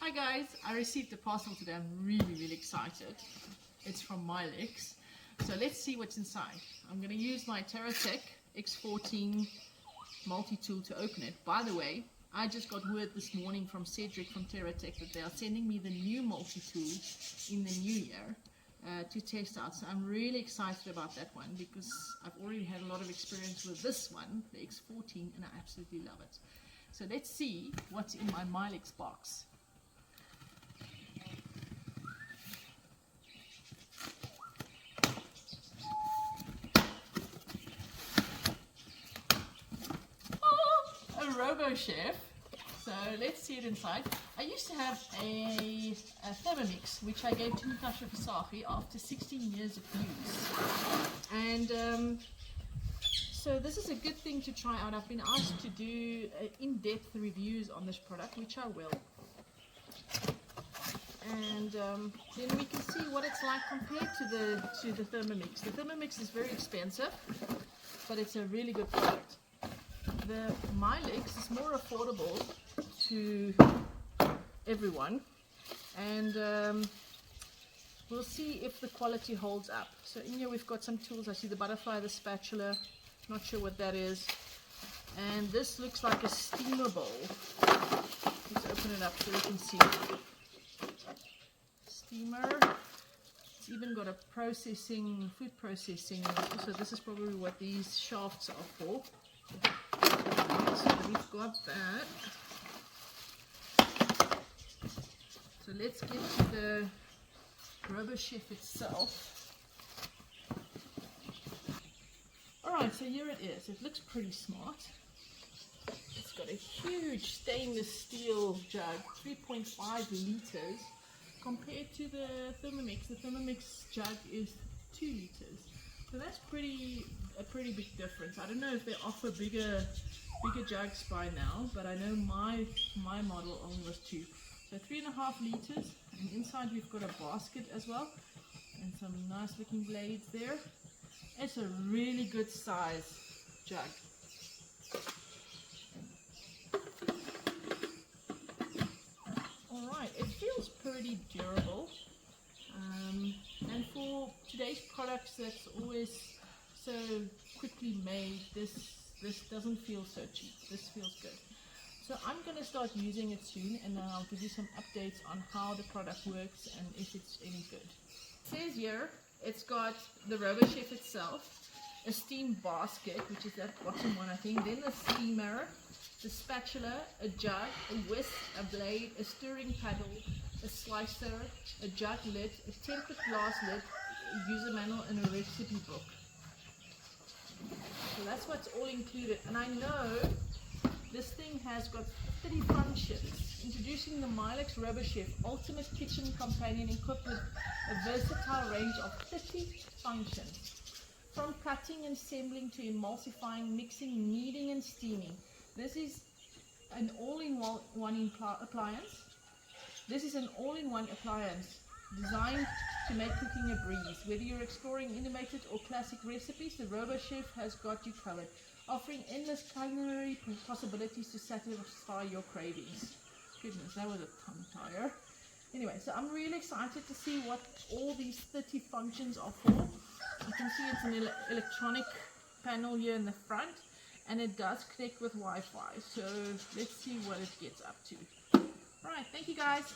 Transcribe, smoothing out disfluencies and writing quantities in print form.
Hi guys, I received a parcel today. I'm really excited. It's from Milex. So let's see what's inside. I'm going to use my TerraTech X14 multi-tool to open it. By the way, I just got word this morning from Cedric from TerraTech that they are sending me the new multi-tool in the new year to test out. So I'm really excited about that one because I've already had a lot of experience with this one, the X14, and I absolutely love it. So let's see what's in my Milex box. Robochef. So let's see it inside. I used to have a Thermomix which I gave to Natasha Fasafi after 16 years of use, and so this is a good thing to try out. I've been asked to do in-depth reviews on this product, which I will, and then we can see what it's like compared to the Thermomix. The Thermomix is very expensive, but it's a really good product. The Milex is more affordable to everyone, and we'll see if the quality holds up. So in here we've got some tools. I see the butterfly, the spatula, not sure what that is, and this looks like a steamer bowl. Let's open it up so you can see. Steamer. It's even got a food processing, so this is probably what these shafts are for. So we've got that. So let's get to the Robochef itself. Alright, so here it is. It looks pretty smart. It's got a huge stainless steel jug, 3.5 liters, compared to the Thermomix. The Thermomix jug is 2 liters. So that's a pretty big difference. I don't know if they offer bigger jugs by now, but I know my model only was 2. So 3.5 liters, and inside we've got a basket as well, and some nice looking blades there. It's a really good size jug. Alright, it feels pretty durable. And for today's products that's always so quickly made, this doesn't feel so cheap. This feels good. So I'm going to start using it soon, and then I'll give you some updates on how the product works and if it's any good. It says here it's got the Robochef itself, a steam basket, which is that bottom one I think, then the steamer, the spatula, a jug, a whisk, a blade, a stirring paddle, a slicer, a jug lid, a tempered glass lid, a user manual, and a recipe book. So that's what's all included. And I know this thing has got 30 functions. Introducing the Milex Robochef Ultimate Kitchen Companion, equipped with a versatile range of 30 functions. From cutting and assembling to emulsifying, mixing, kneading and steaming. This is an all-in-one appliance. This is an all-in-one appliance designed to make cooking a breeze. Whether you're exploring innovative or classic recipes, the Robochef has got you covered, offering endless culinary possibilities to satisfy your cravings. Goodness, that was a tongue tire. Anyway, so I'm really excited to see what all these 30 functions are for. You can see it's an electronic panel here in the front, and it does connect with Wi-Fi. So let's see what it gets up to. Alright, thank you guys.